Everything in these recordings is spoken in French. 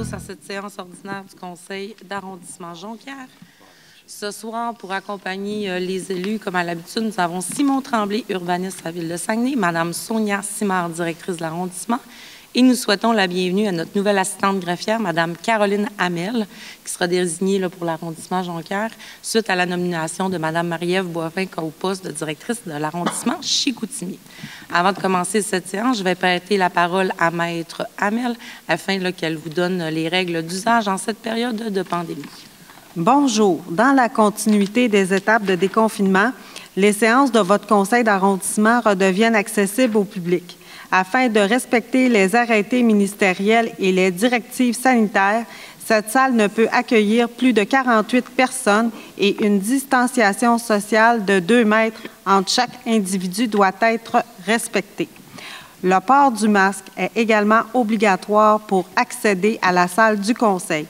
tous à cette séance ordinaire du Conseil d'arrondissement Jonquière. Ce soir, pour accompagner les élus, comme à l'habitude, nous avons Simon Tremblay, urbaniste à la Ville de Saguenay, Mme Sonia Simard, directrice de l'arrondissement, et nous souhaitons la bienvenue à notre nouvelle assistante greffière, Mme Caroline Hamel, qui sera désignée là, pour l'arrondissement Jonquière, suite à la nomination de Mme Marie-Ève Boivin au poste de directrice de l'arrondissement Chicoutimi. Avant de commencer cette séance, je vais prêter la parole à Maître Hamel afin qu'elle vous donne les règles d'usage en cette période de pandémie. Bonjour. Dans la continuité des étapes de déconfinement, les séances de votre conseil d'arrondissement redeviennent accessibles au public. Afin de respecter les arrêtés ministériels et les directives sanitaires, cette salle ne peut accueillir plus de 48 personnes et une distanciation sociale de 2 mètres entre chaque individu doit être respectée. Le port du masque est également obligatoire pour accéder à la salle du conseil.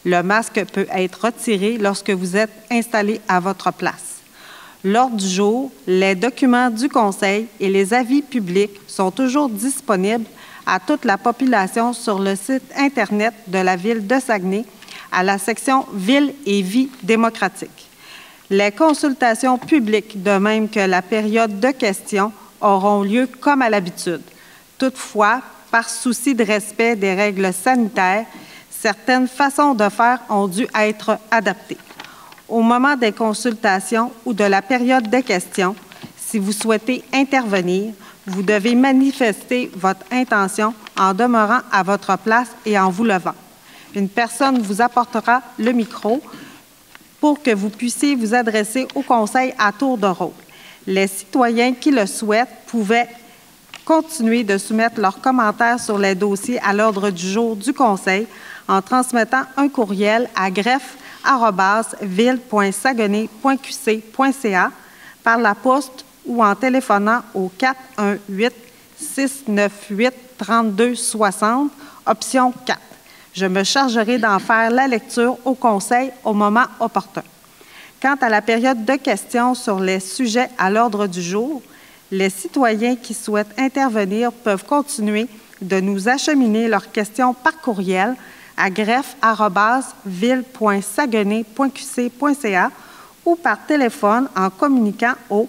Le masque peut être retiré lorsque vous êtes installé à votre place. L'ordre du jour, les documents du conseil et les avis publics sont toujours disponibles à toute la population sur le site Internet de la Ville de Saguenay à la section Ville et vie démocratique. Les consultations publiques, de même que la période de questions, auront lieu comme à l'habitude. Toutefois, par souci de respect des règles sanitaires, certaines façons de faire ont dû être adaptées. Au moment des consultations ou de la période des questions, si vous souhaitez intervenir, vous devez manifester votre intention en demeurant à votre place et en vous levant. Une personne vous apportera le micro pour que vous puissiez vous adresser au conseil à tour de rôle. Les citoyens qui le souhaitent pouvaient continuer de soumettre leurs commentaires sur les dossiers à l'ordre du jour du conseil en transmettant un courriel à greffe@ville.saguenay.qc.ca par la poste ou en téléphonant au 418-698-3260, option 4. Je me chargerai d'en faire la lecture au conseil au moment opportun. Quant à la période de questions sur les sujets à l'ordre du jour, les citoyens qui souhaitent intervenir peuvent continuer de nous acheminer leurs questions par courriel à greffe@ville.saguenay.qc.ca ou par téléphone en communiquant au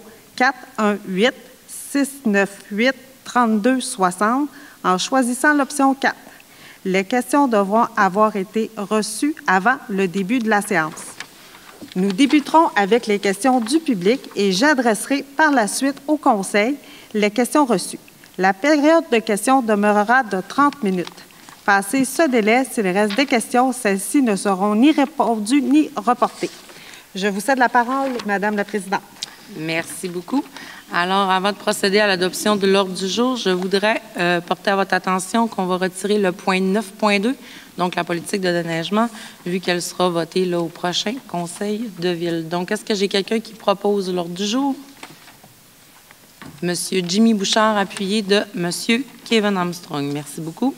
418-698-3260 en choisissant l'option 4. Les questions devront avoir été reçues avant le début de la séance. Nous débuterons avec les questions du public et j'adresserai par la suite au conseil les questions reçues. La période de questions demeurera de 30 minutes. Passé ce délai, s'il reste des questions, celles-ci ne seront ni répondues ni reportées. Je vous cède la parole, Madame la Présidente. Merci beaucoup. Alors, avant de procéder à l'adoption de l'ordre du jour, je voudrais porter à votre attention qu'on va retirer le point 9.2, donc la politique de déneigement, vu qu'elle sera votée là, au prochain Conseil de Ville. Donc, est-ce que j'ai quelqu'un qui propose l'ordre du jour? Monsieur Jimmy Bouchard, appuyé de Monsieur Kevin Armstrong. Merci beaucoup.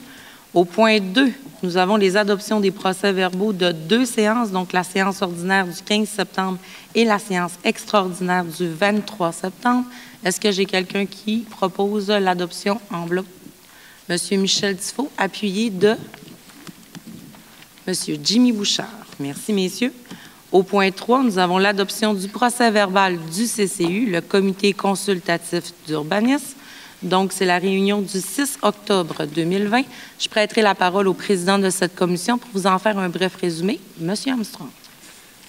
Au point 2, nous avons les adoptions des procès-verbaux de 2 séances, donc la séance ordinaire du 15 septembre et la séance extraordinaire du 23 septembre. Est-ce que j'ai quelqu'un qui propose l'adoption en bloc? Monsieur Michel Tifo, appuyé de Monsieur Jimmy Bouchard. Merci, messieurs. Au point 3, nous avons l'adoption du procès-verbal du CCU, le Comité consultatif d'urbanisme. Donc, c'est la réunion du 6 octobre 2020. Je prêterai la parole au président de cette commission pour vous en faire un bref résumé. Monsieur Armstrong.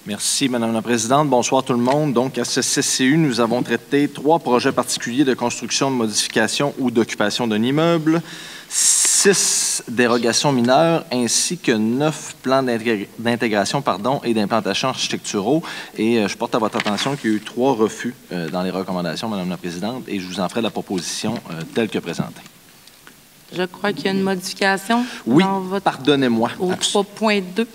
Merci, Madame la Présidente. Bonsoir tout le monde. Donc, à ce CCU, nous avons traité 3 projets particuliers de construction, de modification ou d'occupation d'un immeuble, 6 dérogations mineures, ainsi que 9 plans d'intégration et d'implantation architecturaux. Et je porte à votre attention qu'il y a eu 3 refus dans les recommandations, Madame la Présidente, et je vous en ferai la proposition telle que présentée. Je crois qu'il y a une modification. Oui, pardonnez-moi. Au 3.2.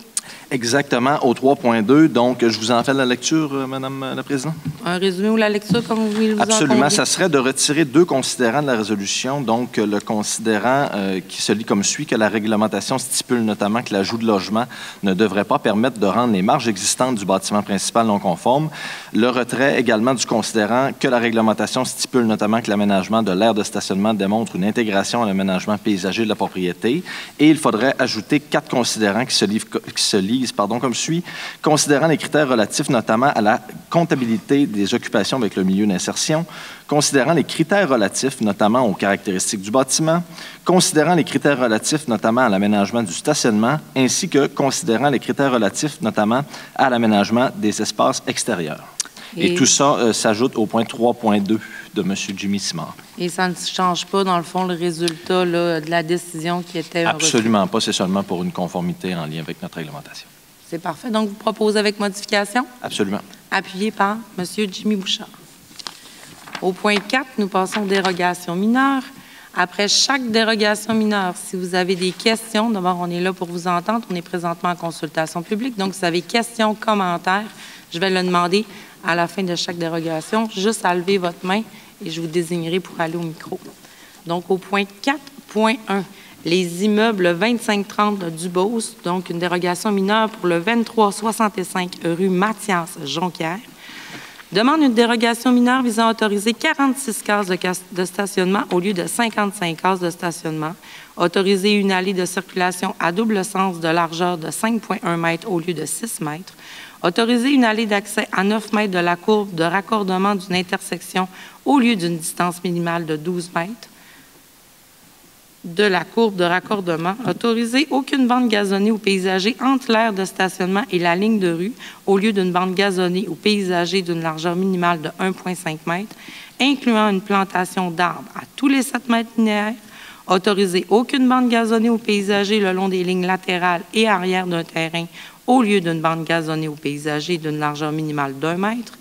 Exactement, au 3.2. Donc, je vous en fais la lecture, Madame la Présidente? Un résumé ou la lecture, comme vous voulez vous Absolument. en Ça serait de retirer 2 considérants de la résolution. Donc, le considérant qui se lit comme suit, que la réglementation stipule notamment que l'ajout de logements ne devrait pas permettre de rendre les marges existantes du bâtiment principal non conformes. Le retrait également du considérant que la réglementation stipule notamment que l'aménagement de l'aire de stationnement démontre une intégration à l'aménagement paysager de la propriété. Et il faudrait ajouter 4 considérants qui se lisent comme suit. Considérant les critères relatifs notamment à la comptabilité des occupations avec le milieu d'insertion, considérant les critères relatifs notamment aux caractéristiques du bâtiment, considérant les critères relatifs notamment à l'aménagement du stationnement, ainsi que considérant les critères relatifs notamment à l'aménagement des espaces extérieurs. Et tout ça s'ajoute au point 3.2 de M. Jimmy Simard. Et ça ne change pas, dans le fond, le résultat là, de la décision qui était... Absolument pas. C'est seulement pour une conformité en lien avec notre réglementation. C'est parfait. Donc, vous proposez avec modification? Absolument. Appuyé par M. Jimmy Bouchard. Au point 4, nous passons aux dérogations mineures. Après chaque dérogation mineure, si vous avez des questions, d'abord, on est là pour vous entendre. On est présentement en consultation publique. Donc, si vous avez questions, commentaires, je vais le demander à la fin de chaque dérogation, juste à lever votre main et je vous désignerai pour aller au micro. Donc, au point 4.1, les immeubles 2530 du Beauce, donc une dérogation mineure pour le 2365 rue Mathias Jonquière, demande une dérogation mineure visant à autoriser 46 cases de stationnement au lieu de 55 cases de stationnement, autoriser une allée de circulation à double sens de largeur de 5,1 mètres au lieu de 6 mètres, autoriser une allée d'accès à 9 mètres de la courbe de raccordement d'une intersection au lieu d'une distance minimale de 12 mètres de la courbe de raccordement, autoriser aucune bande gazonnée ou paysagée entre l'aire de stationnement et la ligne de rue au lieu d'une bande gazonnée ou paysagée d'une largeur minimale de 1,5 mètres, incluant une plantation d'arbres à tous les 7 mètres linéaires, autoriser aucune bande gazonnée ou paysagée le long des lignes latérales et arrière d'un terrain au lieu d'une bande gazonnée ou paysagée d'une largeur minimale d'1 mètre,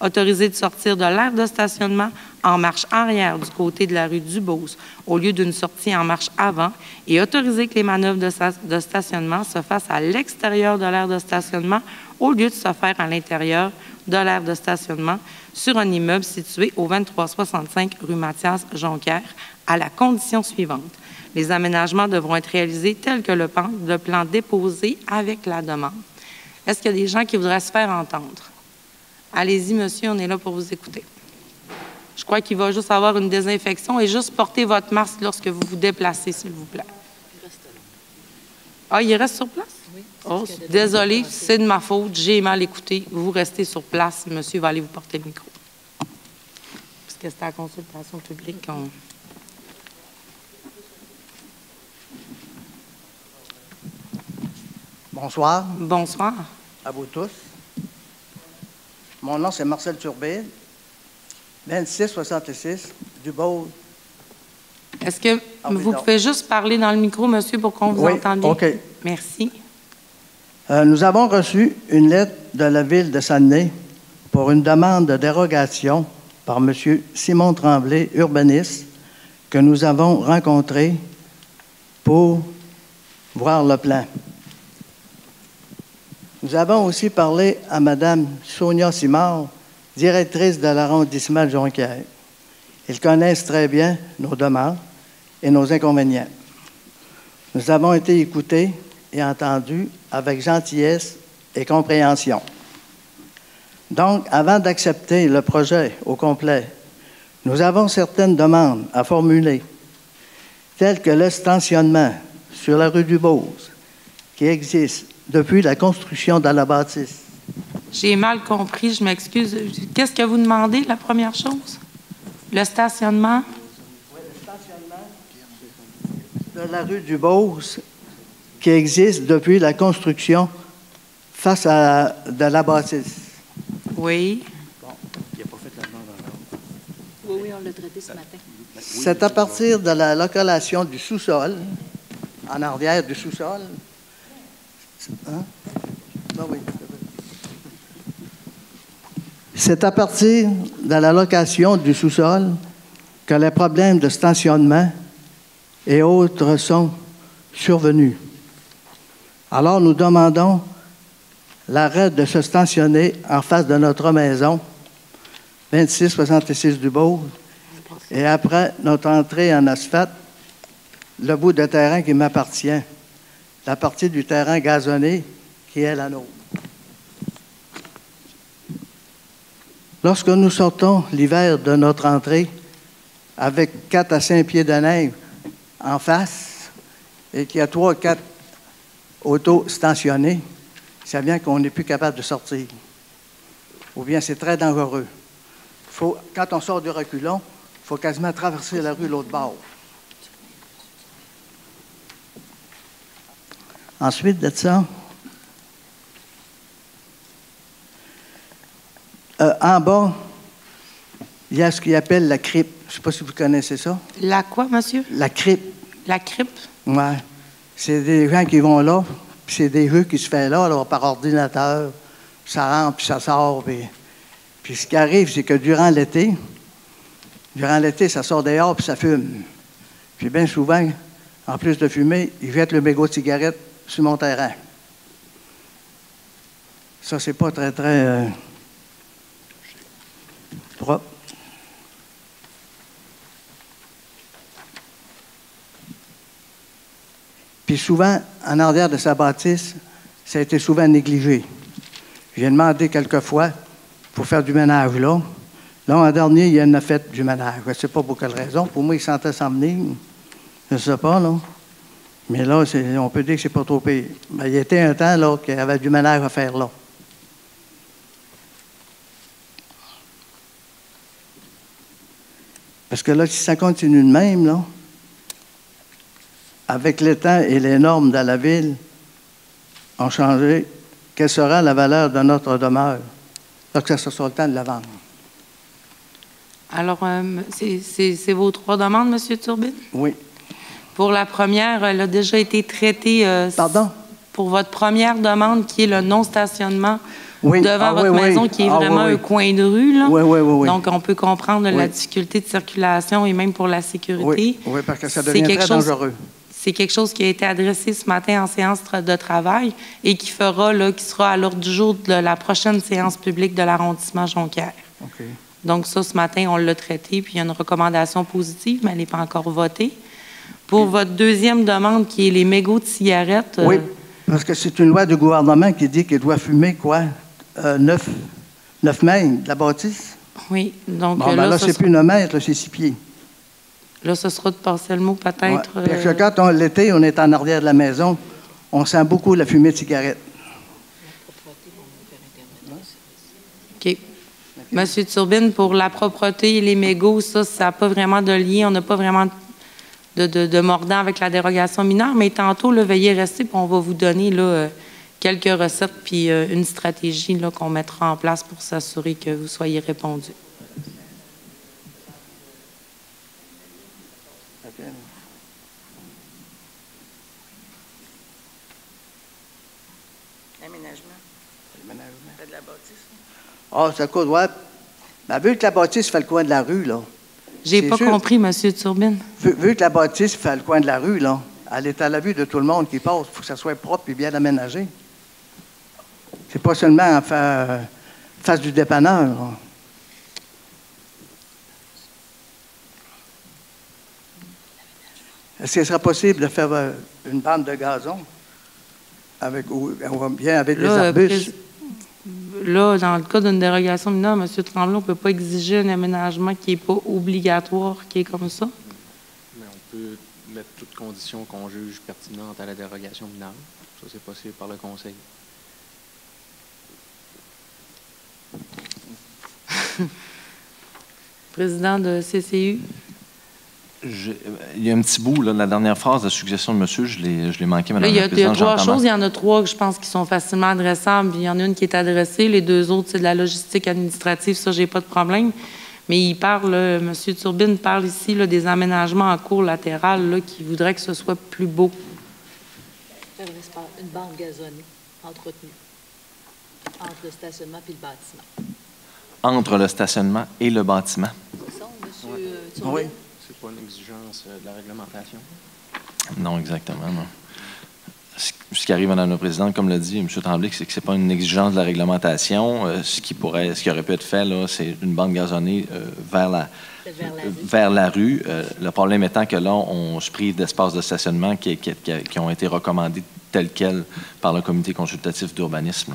autorisé de sortir de l'aire de stationnement en marche arrière du côté de la rue du Beauce au lieu d'une sortie en marche avant et autorisé que les manœuvres de stationnement se fassent à l'extérieur de l'aire de stationnement au lieu de se faire à l'intérieur de l'aire de stationnement sur un immeuble situé au 2365 rue Mathias Jonquière à la condition suivante. Les aménagements devront être réalisés tels que le plan déposé avec la demande. Est-ce qu'il y a des gens qui voudraient se faire entendre? Allez-y, monsieur, on est là pour vous écouter. Je crois qu'il va juste avoir une désinfection et juste porter votre masque lorsque vous vous déplacez, s'il vous plaît. Ah, il reste sur place? Oui. Oh, désolé, c'est de ma faute, j'ai mal écouté. Vous restez sur place, monsieur va aller vous porter le micro. Parce que c'était la consultation publique. Bonsoir. Bonsoir. À vous tous. Mon nom, c'est Marcel Turbide, 2666 du Beauce. Est-ce que vous pouvez juste parler dans le micro, monsieur, pour qu'on vous entende bien? OK. Merci. Nous avons reçu une lettre de la ville de Saguenay pour une demande de dérogation par M. Simon Tremblay, urbaniste, que nous avons rencontré pour voir le plan. Nous avons aussi parlé à Mme Sonia Simard, directrice de l'arrondissement de Jonquière. Ils connaissent très bien nos demandes et nos inconvénients. Nous avons été écoutés et entendus avec gentillesse et compréhension. Donc, avant d'accepter le projet au complet, nous avons certaines demandes à formuler, telles que le stationnement sur la rue du Beauce, qui existe depuis la construction de la bâtisse. J'ai mal compris, je m'excuse. Qu'est-ce que vous demandez, la première chose? Le stationnement? Oui, le stationnement de la rue du Beauce, qui existe depuis la construction face à de la bâtisse. Oui. Bon, il n'a pas fait la demande en ordre. Oui, on l'a traité ce matin. C'est à partir de la localisation du sous-sol, en arrière du sous-sol. Hein? Non, oui. C'est à partir de la location du sous-sol que les problèmes de stationnement et autres sont survenus. Alors, nous demandons l'arrêt de se stationner en face de notre maison, 2666 du Bourg, et après notre entrée en asphalte, le bout de terrain qui m'appartient, la partie du terrain gazonné qui est la nôtre. Lorsque nous sortons l'hiver de notre entrée, avec 4 à 5 pieds de neige en face, et qu'il y a 3 ou 4 autos stationnées, ça vient qu'on n'est plus capable de sortir. Ou bien c'est très dangereux. Quand on sort du reculon, il faut quasiment traverser la rue de l'autre bord. Ensuite de ça, en bas, il y a ce qu'ils appellent la crypte. Je ne sais pas si vous connaissez ça. La quoi, monsieur? La crypte. La crypte? Oui. C'est des gens qui vont là, puis c'est des jeux qui se font là, par ordinateur. Ça rentre, puis ça sort. Puis ce qui arrive, c'est que durant l'été, ça sort dehors, puis ça fume. Puis bien souvent, en plus de fumer, ils jettent le mégot de cigarette sur mon terrain. Ça, c'est pas très, très propre. Puis souvent, en arrière de sa bâtisse, ça a été souvent négligé. J'ai demandé quelquefois pour faire du ménage là. Là, en dernier, il en a fait du ménage. Je ne sais pas pour quelle raison. Pour moi, il sentait s'en venir. Je ne sais pas, là. Mais là, on peut dire que c'est pas trop pire. Ben, il y était un temps là, qu'il y avait du ménage à faire là. Parce que là, si ça continue de même, là, avec les temps et les normes de la ville ont changé, quelle sera la valeur de notre demeure lorsque ce sera le temps de la vendre? Alors, c'est vos 3 demandes, M. Turbine? Oui. Pour la première, elle a déjà été traitée. Pardon? Pour votre première demande, qui est le non-stationnement oui. devant votre maison, qui est vraiment un coin de rue. Là. Oui. Donc, on peut comprendre la difficulté de circulation et même pour la sécurité. Oui, parce que ça devient très dangereux. C'est quelque chose qui a été adressé ce matin en séance de travail et qui sera à l'ordre du jour de la prochaine séance publique de l'arrondissement Jonquière. OK. Donc ça, ce matin, on l'a traité, puis il y a une recommandation positive, mais elle n'est pas encore votée. Pour votre deuxième demande, qui est les mégots de cigarettes... Oui, parce que c'est une loi du gouvernement qui dit qu'il doit fumer, 9 mètres de la bâtisse. Oui, donc là, c'est plus 9 mètres, c'est 6 pieds. Là, ce sera de passer le mot, peut-être. Ouais. Parce que quand l'été, on est en arrière de la maison, on sent beaucoup la fumée de cigarette. OK. Monsieur Turbine, pour la propreté et les mégots, ça n'a pas vraiment de lien. On n'a pas vraiment de mordant avec la dérogation mineure, mais tantôt, là, veuillez rester, puis on va vous donner là, quelques recettes puis une stratégie là, qu'on mettra en place pour s'assurer que vous soyez répondu. De la bâtisse. Ah, ça coûte, ouais. Ben, vu que la bâtisse fait le coin de la rue, là. J'ai pas compris, M. Turbine. Vu que la bâtisse fait le coin de la rue, là, elle est à la vue de tout le monde qui passe. Il faut que ça soit propre et bien aménagé. C'est pas seulement en face du dépanneur, là. Est-ce qu'il sera possible de faire une bande de gazon avec des arbustes? Là, dans le cas d'une dérogation mineure, M. Tremblay, on ne peut pas exiger un aménagement qui n'est pas obligatoire, qui est comme ça? Mais on peut mettre toutes conditions qu'on juge pertinentes à la dérogation mineure. Ça, c'est possible par le Conseil. Président de CCU. Il y a un petit bout, là, la dernière phrase de la suggestion de monsieur, je l'ai manqué, Mme la Présidente. Il y a 3 choses. Il y en a 3 que je pense qui sont facilement adressables. Il y en a une qui est adressée. Les 2 autres, c'est de la logistique administrative. Ça, j'ai pas de problème. Mais il parle, M. Turbine parle ici là, des aménagements en cours latéral là, qui voudraient que ce soit plus beau. Faire une bande gazonnée, entretenue, entre le stationnement et le bâtiment. Entre le stationnement et le bâtiment. C'est ça, M. Turbine? Oui. C'est pas une exigence de la réglementation. Non, exactement, non. Ce Ce qui arrive, Mme la Présidente, comme l'a dit M. Tremblay, c'est que ce n'est pas une exigence de la réglementation. Ce qui aurait pu être fait, là, c'est une bande gazonnée vers la rue. Le problème étant que là, on se prive d'espaces de stationnement qui ont été recommandés tels quels par le comité consultatif d'urbanisme.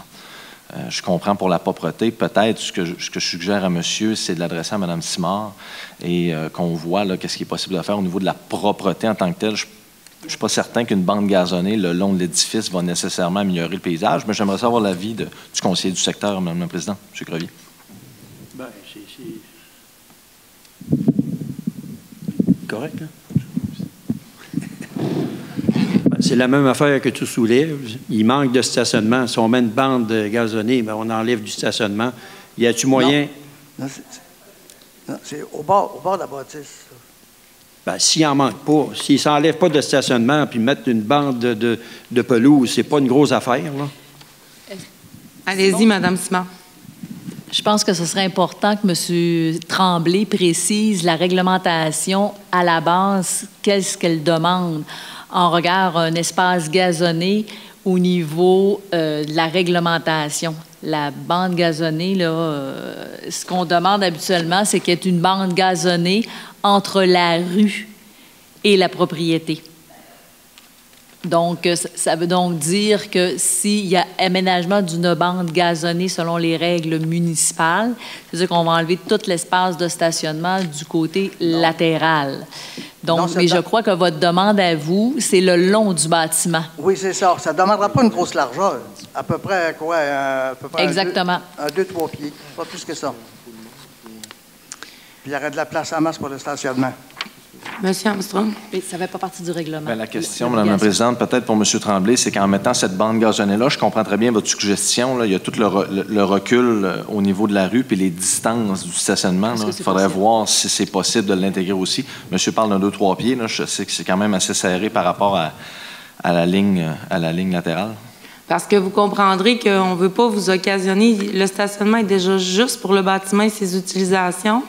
Je comprends pour la propreté. Peut-être ce que je suggère à monsieur, c'est de l'adresser à Mme Simard et qu'on voit qu'est-ce qui est possible de faire au niveau de la propreté en tant que telle. Je ne suis pas certain qu'une bande gazonnée le long de l'édifice va nécessairement améliorer le paysage, mais j'aimerais savoir l'avis du conseiller du secteur, Mme la Présidente, M. Crevier. Bien, c'est correct, hein? C'est la même affaire que tu soulèves. Il manque de stationnement. Si on met une bande gazonnée, bien, on enlève du stationnement. Y a-t-il moyen? Non, c'est au bord de la bâtisse. Bien, s'il n'en manque pas, s'il ne s'enlève pas de stationnement puis mettre une bande de pelouse, c'est pas une grosse affaire, là. Allez-y, Mme Simard. Je pense que ce serait important que M. Tremblay précise la réglementation à la base, qu'est-ce qu'elle demande en regard un espace gazonné au niveau de la réglementation. La bande gazonnée, là, ce qu'on demande habituellement, c'est qu'il y ait une bande gazonnée entre la rue et la propriété. Donc, ça veut donc dire que s'il y a aménagement d'une bande gazonnée selon les règles municipales, c'est-à-dire qu'on va enlever tout l'espace de stationnement du côté latéral. Donc, mais je crois que votre demande à vous, c'est le long du bâtiment. Oui, c'est ça. Ça ne demandera pas une grosse largeur. À peu près, quoi? Exactement. 2-3 pieds. Pas plus que ça. Puis il y aurait de la place à masse pour le stationnement. Monsieur Armstrong. Mais ça ne fait pas partie du règlement. Bien, la question, Mme la Présidente, peut-être pour M. Tremblay, c'est qu'en mettant cette bande gazonnée-là, je comprends très bien votre suggestion. Là, il y a tout le recul au niveau de la rue puis les distances du stationnement. Il faudrait voir si c'est possible de l'intégrer aussi. Monsieur parle d'un 2-3 pieds. Là, je sais que c'est quand même assez serré par rapport à la ligne latérale. Parce que vous comprendrez qu'on ne veut pas vous occasionner. Le stationnement est déjà juste pour le bâtiment et ses utilisations.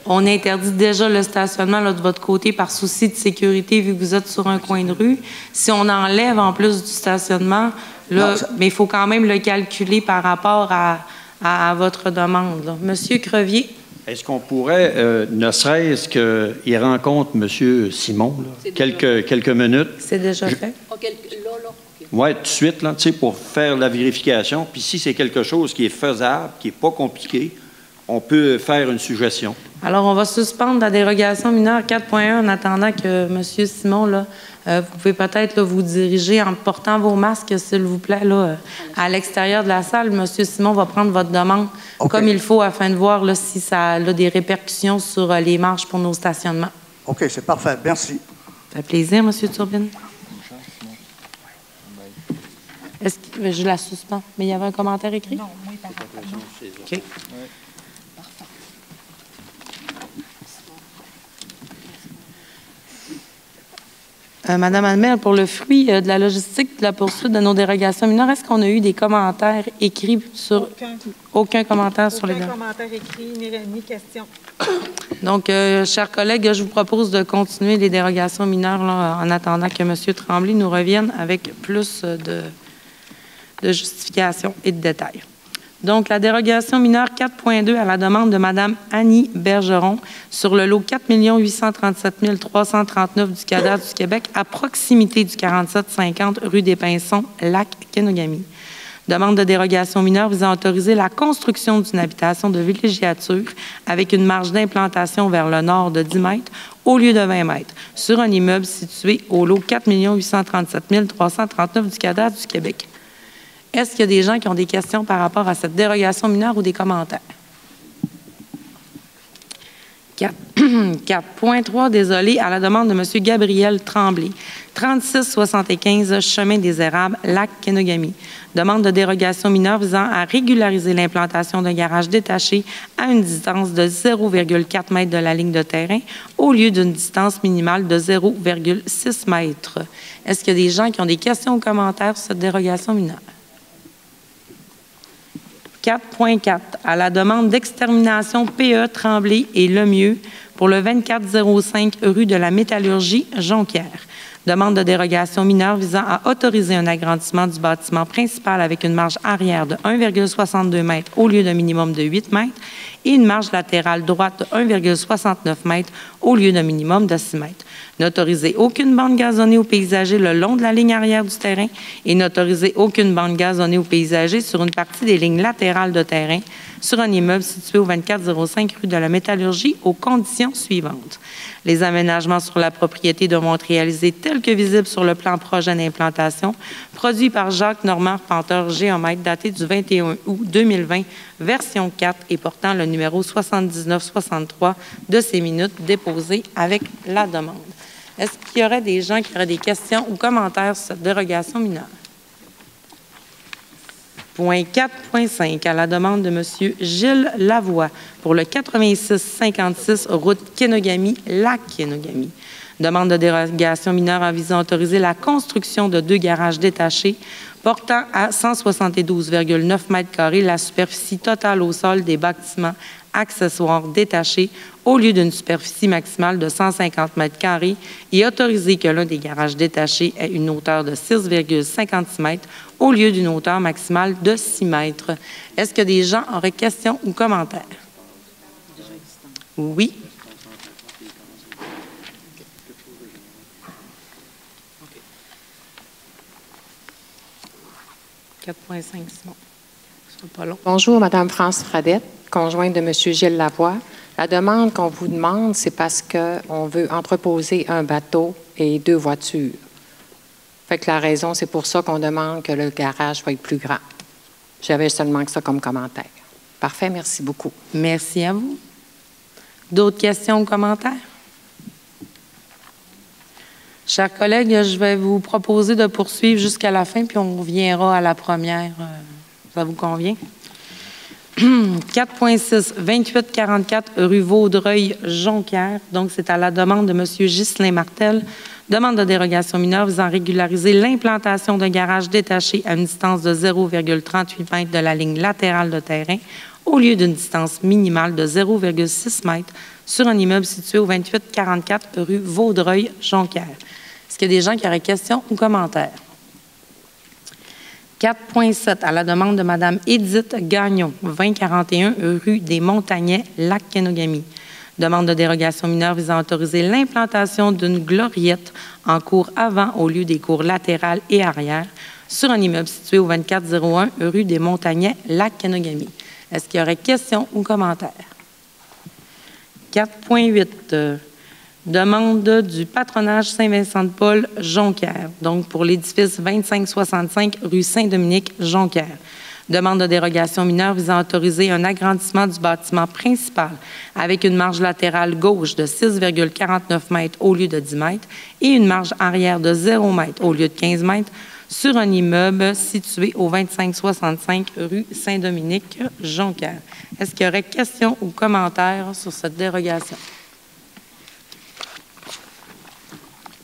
On interdit déjà le stationnement là, de votre côté par souci de sécurité vu que vous êtes sur un coin de rue. Si on enlève en plus du stationnement, là, mais il faut quand même le calculer par rapport à votre demande. Là. Monsieur Crevier. Est-ce qu'on pourrait, ne serait-ce qu'il rencontre M. Simon, là, quelques minutes? C'est déjà fait. Oui, tout de suite, là, pour faire la vérification. Puis si c'est quelque chose qui est faisable, qui n'est pas compliqué, on peut faire une suggestion. Alors, on va suspendre la dérogation mineure 4.1 en attendant que M. Simon, là, vous pouvez peut-être là, vous diriger en portant vos masques, s'il vous plaît, là, à l'extérieur de la salle. M. Simon va prendre votre demande comme il faut afin de voir là, si ça a des répercussions sur les marges pour nos stationnements. OK, c'est parfait. Merci. Ça fait plaisir, M. Turbine. Est-ce que je la suspends? Mais il y avait un commentaire écrit? Non, oui, par rapport. OK. Madame Almel, pour le fruit de la logistique de la poursuite de nos dérogations mineures, est-ce qu'on a eu des commentaires écrits sur... Aucun commentaire sur les... Aucun commentaire écrit, ni question. Donc, chers collègues, je vous propose de continuer les dérogations mineures là, en attendant que M. Tremblay nous revienne avec plus de justification et de détails. Donc, la dérogation mineure 4.2 à la demande de Mme Annie Bergeron sur le lot 4 837 339 du cadastre du Québec à proximité du 4750 rue des Pinsons, Lac-Kenogami. Demande de dérogation mineure visant à autoriser la construction d'une habitation de villégiature avec une marge d'implantation vers le nord de 10 mètres au lieu de 20 mètres sur un immeuble situé au lot 4 837 339 du cadastre du Québec. Est-ce qu'il y a des gens qui ont des questions par rapport à cette dérogation mineure ou des commentaires? 4.3, désolé, à la demande de M. Gabriel Tremblay, 3675 Chemin des Érables, Lac-Kenogami. Demande de dérogation mineure visant à régulariser l'implantation d'un garage détaché à une distance de 0,4 mètres de la ligne de terrain au lieu d'une distance minimale de 0,6 mètres. Est-ce qu'il y a des gens qui ont des questions ou commentaires sur cette dérogation mineure? 4.4, à la demande d'extermination PE Tremblay et Lemieux pour le 2405 rue de la Métallurgie, Jonquière. Demande de dérogation mineure visant à autoriser un agrandissement du bâtiment principal avec une marge arrière de 1,62 m au lieu d'un minimum de 8 m et une marge latérale droite de 1,69 m au lieu d'un minimum de 6 m. N'autoriser aucune bande gazonnée ou paysager le long de la ligne arrière du terrain et n'autoriser aucune bande gazonnée ou paysager sur une partie des lignes latérales de terrain sur un immeuble situé au 2405 rue de la Métallurgie aux conditions suivantes. Les aménagements sur la propriété devront être réalisés tels que visibles sur le plan projet d'implantation, produit par Jacques Normand, arpenteur géomètre, daté du 21 août 2020, version 4 et portant le numéro 7963 de ces minutes déposées avec la demande. Est-ce qu'il y aurait des gens qui auraient des questions ou commentaires sur cette dérogation mineure? Point 4.5, à la demande de M. Gilles Lavoie pour le 8656 route Kenogami-Lac-Kenogami. Demande de dérogation mineure en visant à autoriser la construction de 2 garages détachés portant à 172,9 m² la superficie totale au sol des bâtiments accessoires détachés au lieu d'une superficie maximale de 150 m² et autoriser que l'un des garages détachés ait une hauteur de 6,56 m au lieu d'une hauteur maximale de 6 m. Est-ce que des gens auraient questions ou commentaires? Oui. 4.5, Simon. Pas long. Bonjour, Mme France Fradette, conjointe de M. Gilles Lavoie. La demande qu'on vous demande, c'est parce qu'on veut entreposer un bateau et 2 voitures. Fait que la raison, c'est pour ça qu'on demande que le garage soit plus grand. J'avais seulement que ça comme commentaire. Parfait, merci beaucoup. Merci à vous. D'autres questions ou commentaires? Chers collègues, je vais vous proposer de poursuivre jusqu'à la fin, puis on reviendra à la première. Ça vous convient? 4.6, 2844 rue Vaudreuil-Jonquière. Donc, c'est à la demande de M. Ghislain Martel. Demande de dérogation mineure visant à régulariser l'implantation d'un garage détaché à une distance de 0,38 m de la ligne latérale de terrain au lieu d'une distance minimale de 0,6 m sur un immeuble situé au 2844 rue Vaudreuil-Jonquière. Est-ce qu'il y a des gens qui auraient questions ou commentaires? 4.7, à la demande de Mme Édith Gagnon, 2041 rue des Montagnais, Lac-Kenogami. Demande de dérogation mineure visant à autoriser l'implantation d'une gloriette en cour avant au lieu des cours latérales et arrière sur un immeuble situé au 2401 rue des Montagnais, Lac-Kenogami. Est-ce qu'il y aurait questions ou commentaires? 4.8, demande du patronage Saint-Vincent-de-Paul, Jonquière, donc pour l'édifice 2565 rue Saint-Dominique, Jonquière. Demande de dérogation mineure visant à autoriser un agrandissement du bâtiment principal avec une marge latérale gauche de 6,49 m au lieu de 10 m et une marge arrière de 0 m au lieu de 15 m sur un immeuble situé au 2565 rue Saint-Dominique, Jonquière. Est-ce qu'il y aurait questions ou commentaires sur cette dérogation?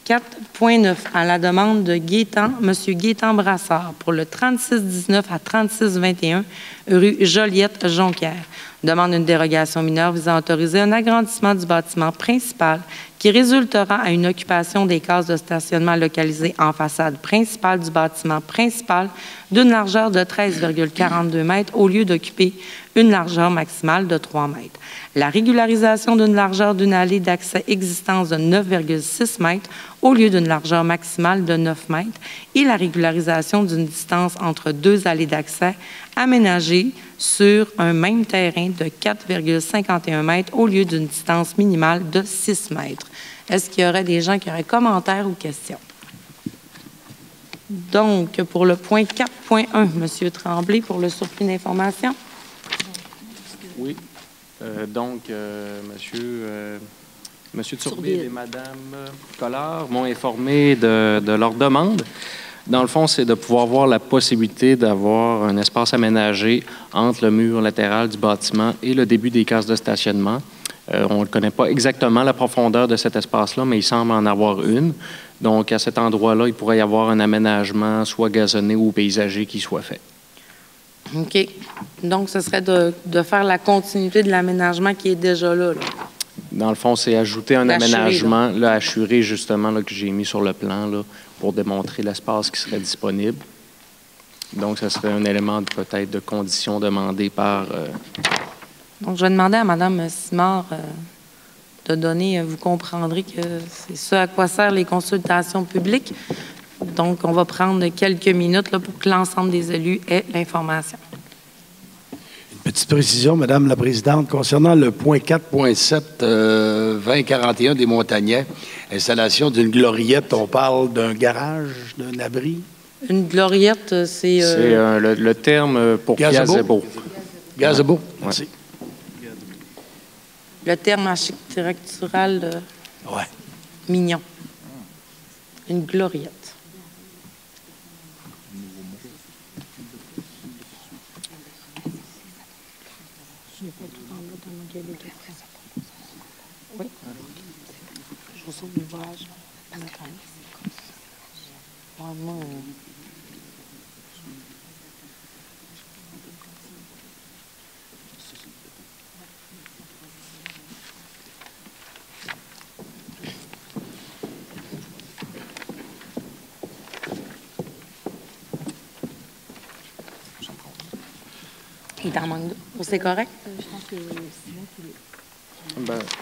4.9, à la demande de M. Gaétan Brassard pour le 3619 à 3621 rue Joliette, Jonquière. Demande une dérogation mineure visant à autoriser un agrandissement du bâtiment principal qui résultera à une occupation des cases de stationnement localisées en façade principale du bâtiment principal d'une largeur de 13,42 m au lieu d'occuper une largeur maximale de 3 m. La régularisation d'une largeur d'une allée d'accès existante de 9,6 m au lieu d'une largeur maximale de 9 m et la régularisation d'une distance entre 2 allées d'accès aménagées sur un même terrain de 4,51 m au lieu d'une distance minimale de 6 m. Est-ce qu'il y aurait des gens qui auraient commentaires ou questions? Donc, pour le point 4.1, M. Tremblay, pour le surplus d'informations. Oui. Monsieur Turbide et Mme Collard m'ont informé de leur demande. Dans le fond, c'est de pouvoir voir la possibilité d'avoir un espace aménagé entre le mur latéral du bâtiment et le début des cases de stationnement. On ne connaît pas exactement la profondeur de cet espace-là, mais il semble en avoir une. Donc, à cet endroit-là, il pourrait y avoir un aménagement, soit gazonné ou paysager, qui soit fait. OK. Donc, ce serait de faire la continuité de l'aménagement qui est déjà là. Dans le fond, c'est ajouter un L'assurer, aménagement, là, assuré justement, là, que j'ai mis sur le plan là, pour démontrer l'espace qui serait disponible. Donc, ça serait un élément peut-être de condition demandé par... Donc, je vais demander à Mme Simard de donner, vous comprendrez que c'est ce à quoi servent les consultations publiques. Donc, on va prendre quelques minutes là, pour que l'ensemble des élus aient l'information. Une petite précision, Madame la Présidente, concernant le point 4.7 2041 des Montagnais, installation d'une gloriette, on parle d'un garage, d'un abri? Une gloriette, c'est... C'est le terme pour gazebo. Gazebo, merci. Ouais. Le terme architectural mignon. Une gloriette. Oui. Je vous sauve l'ouvrage. Il t'en manque deux. C'est correct?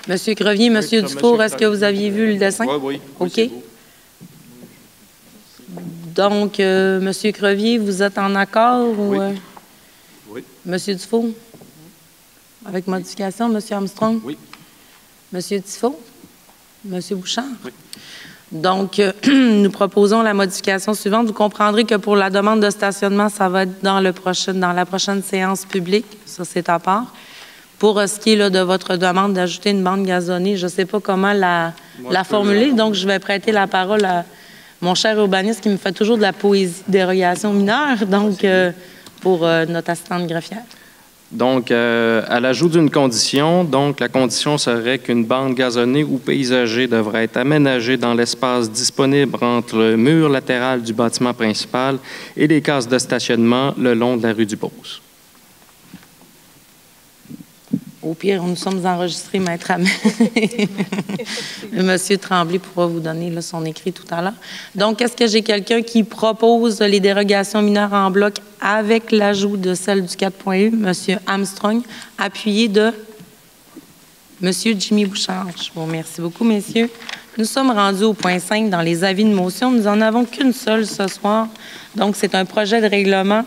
Monsieur Crevier, Monsieur Dufour, est-ce que vous aviez vu le dessin? Oui. OK. Donc, Monsieur Crevier, vous êtes en accord? Ou, Oui. Monsieur Dufour? Avec modification, Monsieur Armstrong? Oui. Monsieur Tifo? Monsieur Bouchard? Oui. Donc, nous proposons la modification suivante. Vous comprendrez que pour la demande de stationnement, ça va être dans la prochaine séance publique. Ça, c'est à part. Pour ce qui est là, de votre demande d'ajouter une bande gazonnée, je ne sais pas comment la formuler, donc je vais prêter la parole à mon cher urbaniste qui me fait toujours de la poésie dérogation mineure, donc pour notre assistante greffière. Donc, à l'ajout d'une condition, donc la condition serait qu'une bande gazonnée ou paysagée devrait être aménagée dans l'espace disponible entre le mur latéral du bâtiment principal et les cases de stationnement le long de la rue du Beauce. Au pire, nous sommes enregistrés, Maître Hamel. Monsieur Tremblay pourra vous donner là, son écrit tout à l'heure. Donc, est-ce que j'ai quelqu'un qui propose les dérogations mineures en bloc avec l'ajout de celle du 4.1, Monsieur Armstrong, appuyé de Monsieur Jimmy Bouchard? Je vous remercie beaucoup, messieurs. Nous sommes rendus au point 5 dans les avis de motion. Nous n'en avons qu'une seule ce soir. Donc, c'est un projet de règlement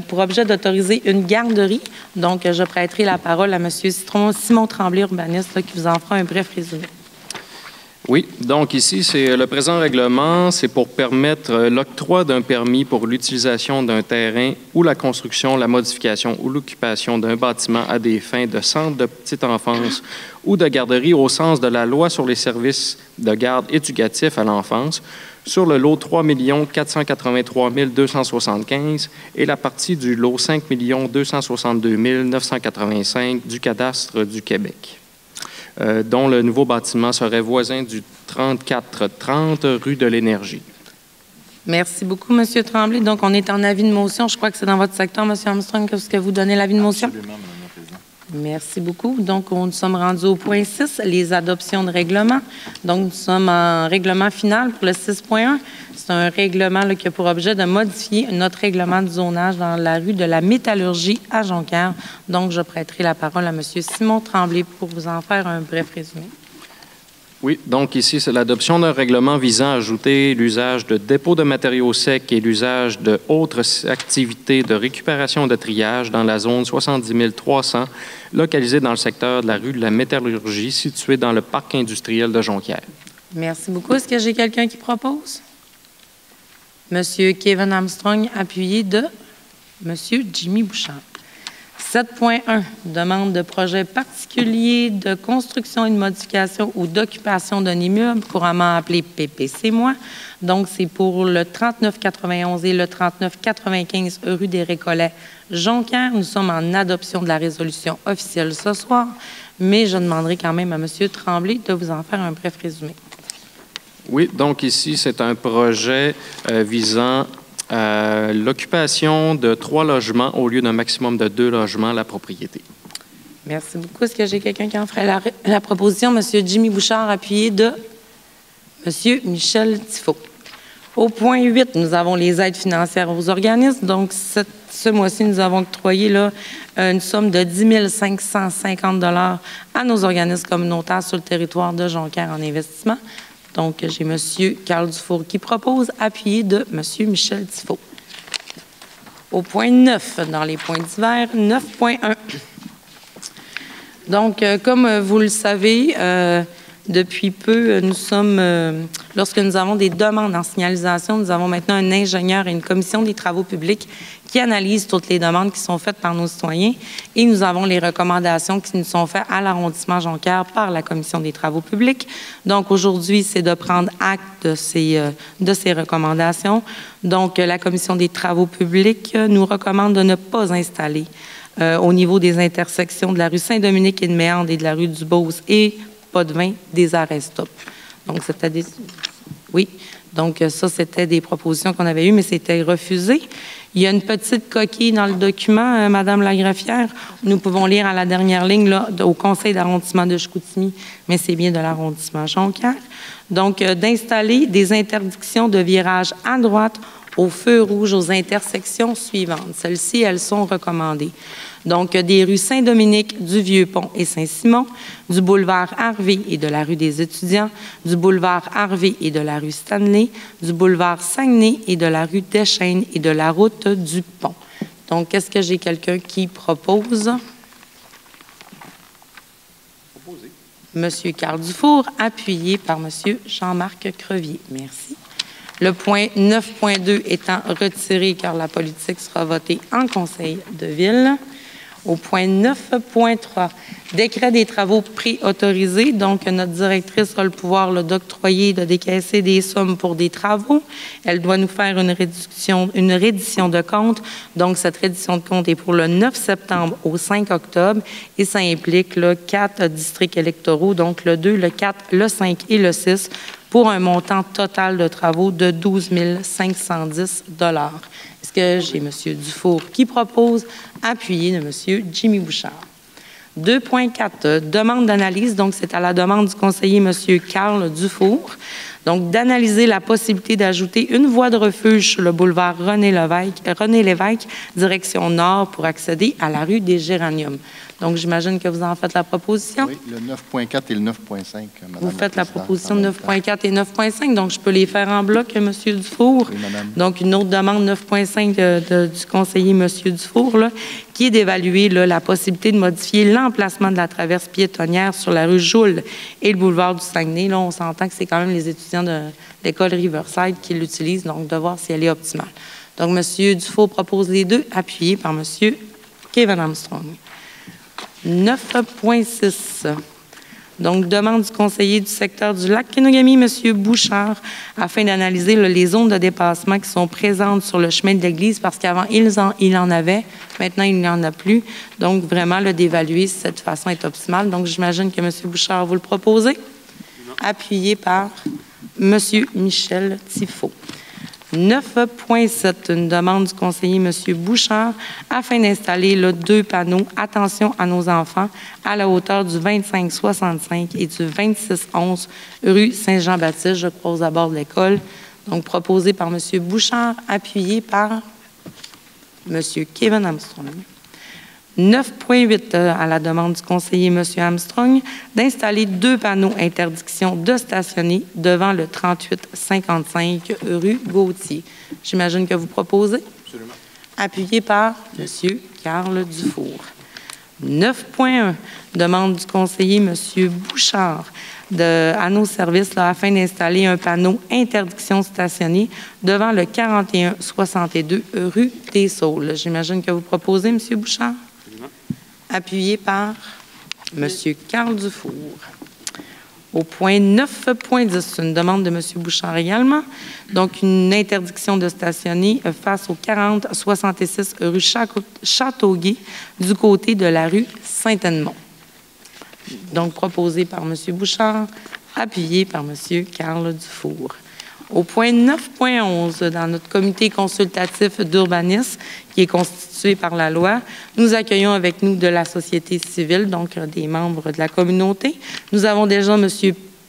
pour objet d'autoriser une garderie. Donc, je prêterai la parole à M. Simon Tremblay, urbaniste, là, qui vous en fera un bref résumé. Oui, donc ici, c'est le présent règlement, c'est pour permettre l'octroi d'un permis pour l'utilisation d'un terrain ou la construction, la modification ou l'occupation d'un bâtiment à des fins de centre de petite enfance ou de garderie au sens de la loi sur les services de garde éducatifs à l'enfance sur le lot 3 483 275 et la partie du lot 5 262 985 du cadastre du Québec. Dont le nouveau bâtiment serait voisin du 3430 rue de l'Énergie. Merci beaucoup, M. Tremblay. Donc, on est en avis de motion. Je crois que c'est dans votre secteur, M. Armstrong, que vous donnez l'avis de motion. Absolument, Mme la Présidente. Merci beaucoup. Donc, nous sommes rendus au point 6, les adoptions de règlement. Donc, nous sommes en règlement final pour le 6.1. C'est un règlement là, qui a pour objet de modifier notre règlement de zonage dans la rue de la Métallurgie à Jonquière. Donc, je prêterai la parole à M. Simon Tremblay pour vous en faire un bref résumé. Oui, donc ici, c'est l'adoption d'un règlement visant à ajouter l'usage de dépôt de matériaux secs et l'usage d'autres activités de récupération et de triage dans la zone 70 300, localisée dans le secteur de la rue de la Métallurgie, située dans le parc industriel de Jonquière. Merci beaucoup. Est-ce que j'ai quelqu'un qui propose? Monsieur Kevin Armstrong, appuyé de Monsieur Jimmy Bouchard. 7.1, demande de projet particulier de construction et de modification ou d'occupation d'un immeuble, couramment appelé PPC-moi. Donc, c'est pour le 3991 et le 3995 rue des Récollets, Jonquière. Nous sommes en adoption de la résolution officielle ce soir, mais je demanderai quand même à M. Tremblay de vous en faire un bref résumé. Oui, donc ici, c'est un projet visant l'occupation de 3 logements au lieu d'un maximum de 2 logements à la propriété. Merci beaucoup. Est-ce que j'ai quelqu'un qui en ferait la proposition? Monsieur Jimmy Bouchard, appuyé de Monsieur Michel Tifo. Au point 8, nous avons les aides financières aux organismes. Donc, ce mois-ci, nous avons octroyé là, une somme de 10 550 $ à nos organismes communautaires sur le territoire de Jonquière en investissement. Donc, j'ai M. Carl Dufour qui propose, appuyé de M. Michel Tifo. Au point 9, dans les points divers, 9.1. Donc, comme vous le savez, depuis peu, nous sommes, lorsque nous avons des demandes en signalisation, nous avons maintenant un ingénieur et une commission des travaux publics qui analyse toutes les demandes qui sont faites par nos citoyens et nous avons les recommandations qui nous sont faites à l'arrondissement Jonquière par la commission des travaux publics. Donc, aujourd'hui, c'est de prendre acte de ces recommandations. Donc, la commission des travaux publics nous recommande de ne pas installer au niveau des intersections de la rue Saint-Dominique et de Méandre et de la rue du Beauce et Potvin, des arrêts stop. Donc, c'était des... Oui. Donc, ça, c'était des propositions qu'on avait eues, mais c'était refusé. Il y a une petite coquille dans le document, Madame la greffière. Nous pouvons lire à la dernière ligne, là, au conseil d'arrondissement de Chicoutimi, mais c'est bien de l'arrondissement Jonquière. Donc, d'installer des interdictions de virage à droite au feu rouge aux intersections suivantes. Celles-ci, elles sont recommandées. Donc, des rues Saint-Dominique, du Vieux-Pont et Saint-Simon, du boulevard Harvey et de la rue des étudiants, du boulevard Harvey et de la rue Stanley, du boulevard Saguenay et de la rue Deschênes et de la route du Pont. Donc, est-ce que j'ai quelqu'un qui propose? Proposé. Monsieur Carl Dufour, appuyé par Monsieur Jean-Marc Crevier. Merci. Le point 9.2 étant retiré car la politique sera votée en conseil de ville. Au point 9.3, décret des travaux préautorisés. Donc, notre directrice a le pouvoir d'octroyer, de décaisser des sommes pour des travaux. Elle doit nous faire une reddition de compte. Donc, cette reddition de compte est pour le 9 septembre au 5 octobre et ça implique 4 districts électoraux, donc le 2, le 4, le 5 et le 6, pour un montant total de travaux de 12 510 $. Est-ce que j'ai M. Dufour qui propose, appuyé de M. Jimmy Bouchard? 2.4, demande d'analyse. Donc, c'est à la demande du conseiller M. Carl Dufour. Donc, d'analyser la possibilité d'ajouter une voie de refuge sur le boulevard René Lévesque, direction nord, pour accéder à la rue des Géraniums. Donc, j'imagine que vous en faites la proposition. Oui, le 9.4 et le 9.5. Vous faites la proposition 9.4 et 9.5, donc je peux les faire en bloc, M. Dufour. Oui, madame. Donc, une autre demande 9.5 du conseiller M. Dufour, là, qui est d'évaluer la possibilité de modifier l'emplacement de la traverse piétonnière sur la rue Joule et le boulevard du Saguenay. Là, on s'entend que c'est quand même les étudiants de l'école Riverside qui l'utilisent, donc de voir si elle est optimale. Donc, M. Dufour propose les deux, appuyé par M. Kevin Armstrong. 9.6. Donc, demande du conseiller du secteur du lac Kenogami, M. Bouchard, afin d'analyser les zones de dépassement qui sont présentes sur le chemin de l'église, parce qu'avant, il en avait, maintenant, il n'y en a plus. Donc, vraiment, d'évaluer si cette façon est optimale. Donc, j'imagine que M. Bouchard, vous le proposez, appuyé par M. Michel Tifo. 9.7, une demande du conseiller M. Bouchard afin d'installer 2 panneaux « Attention à nos enfants » à la hauteur du 2565 et du 2611 rue Saint-Jean-Baptiste, je crois, aux abords de l'école. Donc, proposé par M. Bouchard, appuyé par M. Kevin Armstrong. 9.8, à la demande du conseiller M. Armstrong, d'installer 2 panneaux interdiction de stationner devant le 3855 rue Gauthier. J'imagine que vous proposez. Absolument. Appuyé par M. Carl Dufour. 9.1, demande du conseiller M. Bouchard à nos services afin d'installer un panneau interdiction de stationner devant le 4162 rue des Saules. J'imagine que vous proposez, M. Bouchard. Appuyé par M. Carl Dufour. Au point 9.10, c'est une demande de M. Bouchard également. Donc, une interdiction de stationner face au 4066 rue Châteauguay du côté de la rue Saint-Edmond. Donc, proposé par M. Bouchard, appuyé par M. Carl Dufour. Au point 9.11, dans notre comité consultatif d'urbanisme, qui est constitué par la loi, nous accueillons avec nous de la société civile, donc des membres de la communauté. Nous avons déjà M.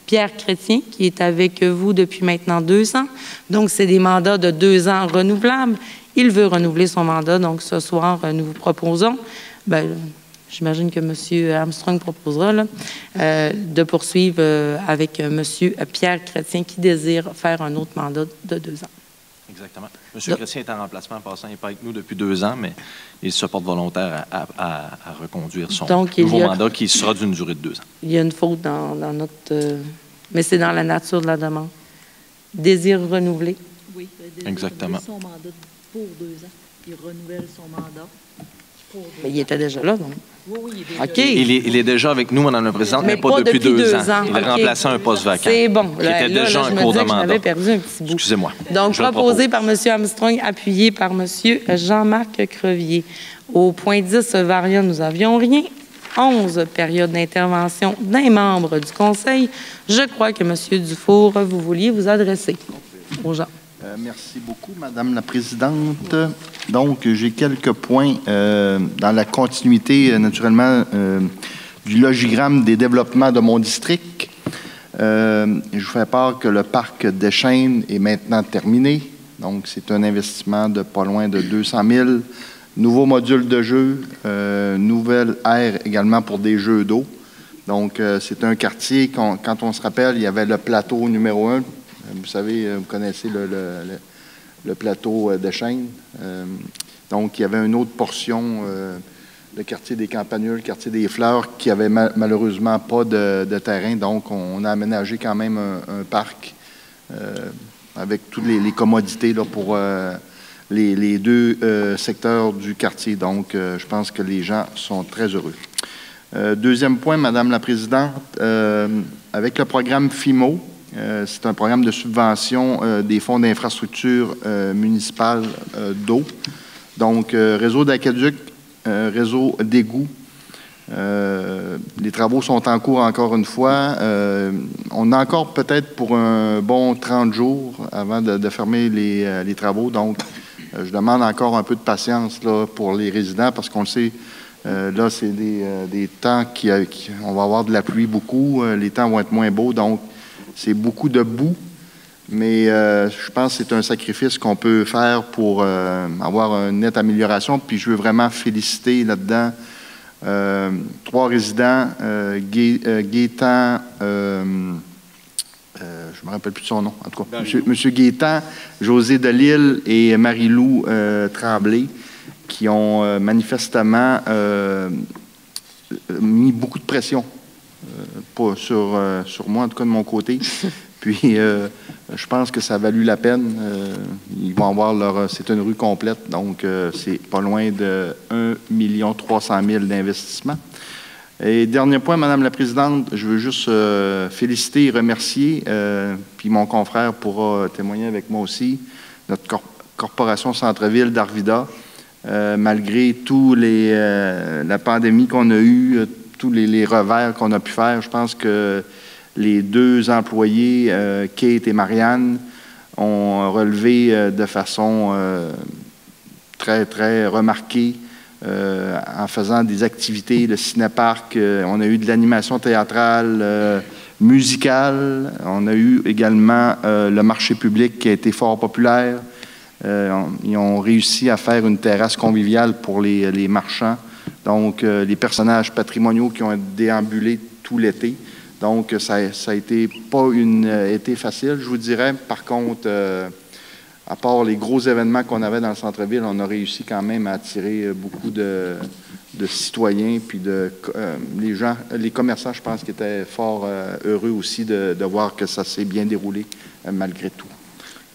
Pierre Chrétien, qui est avec vous depuis maintenant 2 ans. Donc, c'est des mandats de 2 ans renouvelables. Il veut renouveler son mandat. Donc, ce soir, nous vous proposons, j'imagine que M. Armstrong proposera, là, de poursuivre avec M. Pierre Chrétien, qui désire faire un autre mandat de 2 ans. Exactement. M. Chrétien est en remplacement. En passant, il n'est pas avec nous depuis 2 ans, mais il se porte volontaire à reconduire son nouveau mandat qui sera d'une durée de 2 ans. Il y a une faute dans notre... mais c'est dans la nature de la demande. Désire renouveler. Oui, exactement. Son mandat pour 2 ans. Il renouvelle son mandat. Mais il était déjà là, donc. Oui, il est OK. Il est déjà avec nous, Mme la Présidente, mais pas depuis 2 ans. Il a remplacé un poste vacant. C'est bon. Qui était déjà en cours de mandat. J'avais perdu un petit bout. Excusez-moi. Donc, proposé par M. Armstrong, appuyé par M. Jean-Marc Crevier. Au point 10, variant, nous n'avions rien. 11, période d'intervention d'un membre du Conseil. Je crois que M. Dufour, vous vouliez vous adresser aux gens. Merci beaucoup, Madame la Présidente. Donc, j'ai quelques points dans la continuité, naturellement, du logigramme des développements de mon district. Je vous fais part que le parc des Chênes est maintenant terminé. Donc, c'est un investissement de pas loin de 200 000. Nouveaux modules de jeu, nouvelle aire également pour des jeux d'eau. Donc, c'est un quartier, quand on se rappelle, il y avait le plateau numéro 1. Vous savez, vous connaissez le plateau des Chênes. Donc, il y avait une autre portion, le quartier des Campanules, le quartier des Fleurs, qui avait malheureusement pas de terrain. Donc, on a aménagé quand même un parc avec toutes les commodités là, pour les 2 secteurs du quartier. Donc, je pense que les gens sont très heureux. Deuxième point, Madame la Présidente, avec le programme FIMO, c'est un programme de subvention des fonds d'infrastructure municipale d'eau. Donc, réseau d'aqueduc, réseau d'égouts. Les travaux sont en cours encore une fois. On a encore peut-être pour un bon 30 jours avant de fermer les travaux. Donc, je demande encore un peu de patience là, pour les résidents parce qu'on le sait, là, c'est des temps on va avoir de la pluie beaucoup. Les temps vont être moins beaux. Donc, c'est beaucoup de boue, mais je pense que c'est un sacrifice qu'on peut faire pour avoir une nette amélioration. Puis je veux vraiment féliciter là-dedans 3 résidents, Gaétan, je ne me rappelle plus de son nom, en tout cas, Monsieur Gaétan, José Delille et Marie-Lou Tremblay, qui ont manifestement mis beaucoup de pression. Pas sur moi, en tout cas de mon côté. Puis, je pense que ça a valu la peine. Ils vont avoir c'est une rue complète, donc c'est pas loin de 1 300 000 d'investissement. Et dernier point, Madame la Présidente, je veux juste féliciter et remercier, puis mon confrère pourra témoigner avec moi aussi, notre corporation Centre-Ville d'Arvida, malgré tous la pandémie qu'on a eue, tous les revers qu'on a pu faire. Je pense que les 2 employés, Kate et Marianne, ont relevé de façon très, très remarquée en faisant des activités, le cinéparc. On a eu de l'animation théâtrale, musicale. On a eu également le marché public qui a été fort populaire. Ils ont réussi à faire une terrasse conviviale pour les marchands. Donc, les personnages patrimoniaux qui ont déambulé tout l'été. Donc, ça a été pas été facile, je vous dirais. Par contre, à part les gros événements qu'on avait dans le centre-ville, on a réussi quand même à attirer beaucoup de citoyens. Puis les commerçants, je pense, qui étaient fort heureux aussi de voir que ça s'est bien déroulé malgré tout.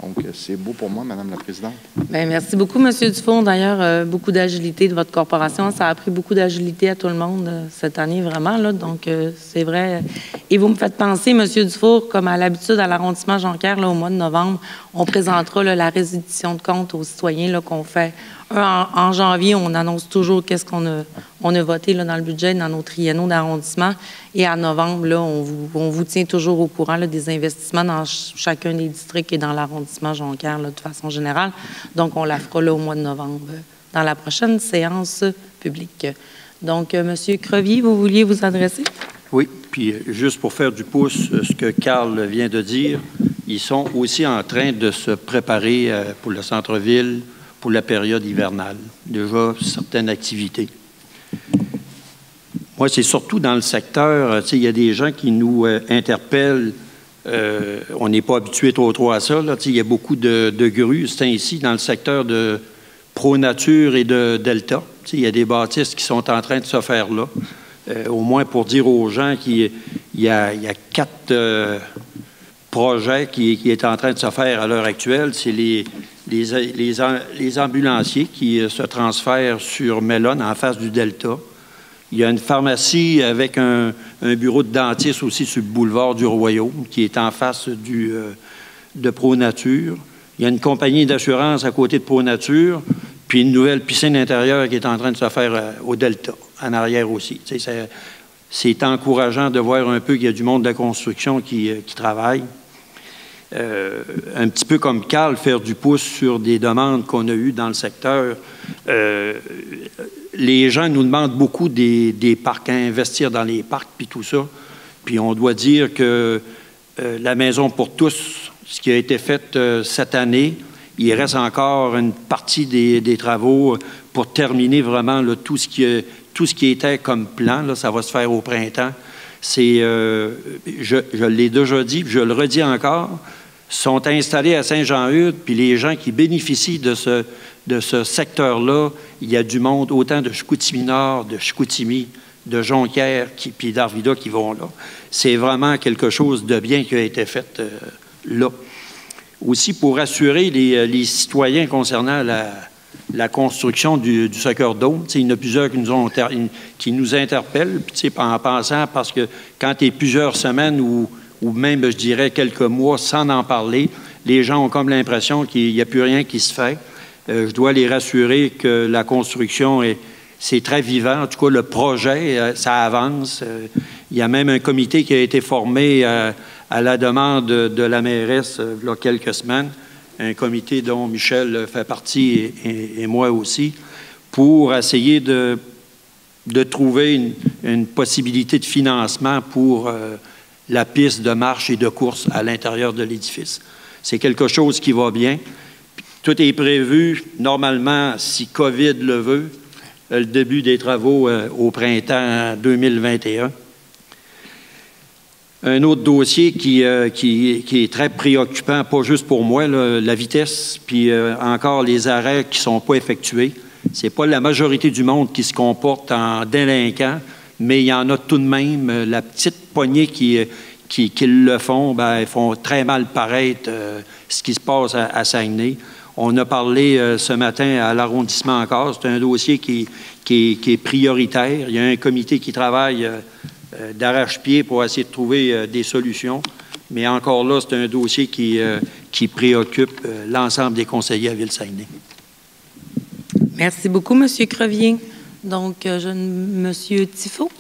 Donc, c'est beau pour moi, Madame la Présidente. Bien, merci beaucoup, M. Dufour. D'ailleurs, beaucoup d'agilité de votre corporation. Ça a pris beaucoup d'agilité à tout le monde cette année, vraiment. Là. Donc, c'est vrai. Et vous me faites penser, M. Dufour, comme à l'habitude, à l'arrondissement Jonquière, là, au mois de novembre, on présentera là, la réédition de comptes aux citoyens qu'on fait En janvier, on annonce toujours qu'est-ce qu'on a voté là, dans le budget, dans nos triennaux d'arrondissement. Et en novembre, là, on vous tient toujours au courant là, des investissements dans chacun des districts et dans l'arrondissement Jonquière là, de façon générale. Donc, on la fera là, au mois de novembre, dans la prochaine séance publique. Donc, M. Crevier, vous vouliez vous adresser? Oui, puis juste pour faire du pouce, ce que Carl vient de dire, ils sont aussi en train de se préparer pour le centre-ville, pour la période hivernale. Déjà, certaines activités. Moi, c'est surtout dans le secteur, tu sais, il y a des gens qui nous interpellent. On n'est pas habitué trop à ça. Là, tu sais, il y a beaucoup de grues. C'est ainsi dans le secteur de Pro-Nature et de Delta. Tu sais, il y a des bâtisses qui sont en train de se faire là. Au moins pour dire aux gens qu'il y a 4 projets qui est en train de se faire à l'heure actuelle. C'est les ambulanciers qui se transfèrent sur Mellon, en face du Delta. Il y a une pharmacie avec un bureau de dentiste aussi sur le boulevard du Royaume, qui est en face de Pro-Nature. Il y a une compagnie d'assurance à côté de Pro-Nature, puis une nouvelle piscine intérieure qui est en train de se faire au Delta, en arrière aussi. Tu sais, c'est encourageant de voir un peu qu'il y a du monde de la construction qui travaille. Un petit peu comme Carl, faire du pouce sur des demandes qu'on a eues dans le secteur. Les gens nous demandent beaucoup des parcs, à investir dans les parcs, puis tout ça. Puis on doit dire que la Maison pour tous, ce qui a été fait cette année, il reste encore une partie des travaux pour terminer vraiment là, tout ce qui était comme plan. Là, ça va se faire au printemps. Je l'ai déjà dit, puis je le redis encore, sont installés à Saint-Jean-Eudes, puis les gens qui bénéficient de ce secteur-là, il y a du monde, autant de Chicoutimi-Nord, de Chicoutimi, de Jonquière, puis d'Arvida qui vont là. C'est vraiment quelque chose de bien qui a été fait là. Aussi, pour rassurer les citoyens concernant la construction du Soccer Dome, il y en a plusieurs qui nous interpellent, en pensant, parce que quand tu es plusieurs semaines ou même, je dirais, quelques mois sans en parler, les gens ont comme l'impression qu'il n'y a plus rien qui se fait. Je dois les rassurer que la construction, c'est très vivant. En tout cas, le projet, ça avance. Il y a même un comité qui a été formé à la demande de la mairesse il y a quelques semaines, un comité dont Michel fait partie et moi aussi, pour essayer de trouver une possibilité de financement pour la piste de marche et de course à l'intérieur de l'édifice. C'est quelque chose qui va bien. Tout est prévu, normalement, si COVID le veut, le début des travaux au printemps 2021. Un autre dossier qui est très préoccupant, pas juste pour moi, là, la vitesse, puis encore les arrêts qui ne sont pas effectués. Ce n'est pas la majorité du monde qui se comporte en délinquant, mais il y en a tout de même. La petite poignée qui le font, ben, ils font très mal paraître ce qui se passe à Saguenay. On a parlé ce matin à l'arrondissement encore. C'est un dossier qui est prioritaire. Il y a un comité qui travaille d'arrache-pied pour essayer de trouver des solutions. Mais encore là, c'est un dossier qui préoccupe l'ensemble des conseillers à Ville-Saguenay. Merci beaucoup, M. Crevier. Donc, M. Tifo.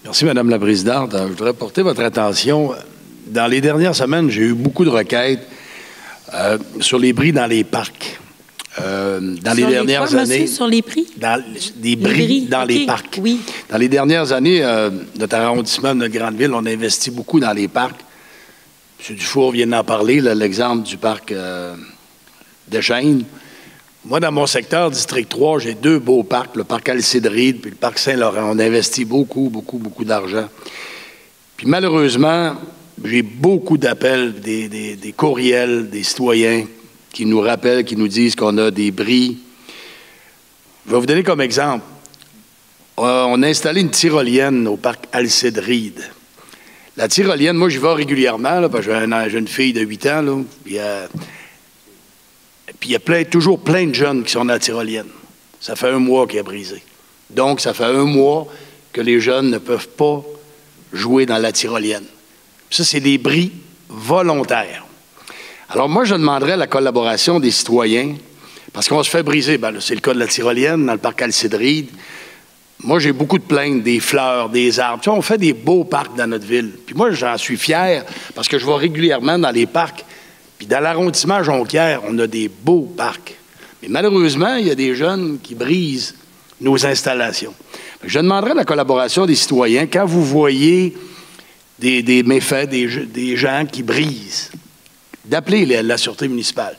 Merci, Mme la Présidente. Je voudrais porter votre attention. Dans les dernières semaines, j'ai eu beaucoup de requêtes sur les bris dans les parcs. Dans les dernières années. Monsieur, sur les prix? Des bris dans les parcs. Oui. Dans les dernières années, notre arrondissement de notre grande ville, on a investi beaucoup dans les parcs. M. Dufour vient d'en parler, l'exemple du parc de Chêne. Moi, dans mon secteur, District 3, j'ai 2 beaux parcs, le parc Alcide-Reed puis le parc Saint-Laurent. On a investi beaucoup d'argent. Puis malheureusement, j'ai beaucoup d'appels, des courriels, des citoyens qui nous rappellent, qui nous disent qu'on a des bris. Je vais vous donner comme exemple. On a installé une tyrolienne au parc Alcide-Reed. La tyrolienne, moi, j'y vais régulièrement, là, parce que j'ai une fille de 8 ans, là, puis il y a toujours plein de jeunes qui sont dans la tyrolienne. Ça fait 1 mois qu'elle a brisé. Donc, ça fait 1 mois que les jeunes ne peuvent pas jouer dans la tyrolienne. Ça, c'est des bris volontaires. Alors, moi, je demanderais la collaboration des citoyens Parce qu'on se fait briser. Ben, c'est le cas de la tyrolienne dans le parc Alcidride. Moi, j'ai beaucoup de plaintes des fleurs, des arbres. Tu sais, on fait des beaux parcs dans notre ville. Puis moi, j'en suis fier parce que je vais régulièrement dans les parcs. Puis dans l'arrondissement Jonquière, on a des beaux parcs. Mais malheureusement, il y a des jeunes qui brisent nos installations. Je demanderai la collaboration des citoyens quand vous voyez des méfaits, des gens qui brisent, d'appeler la sûreté municipale.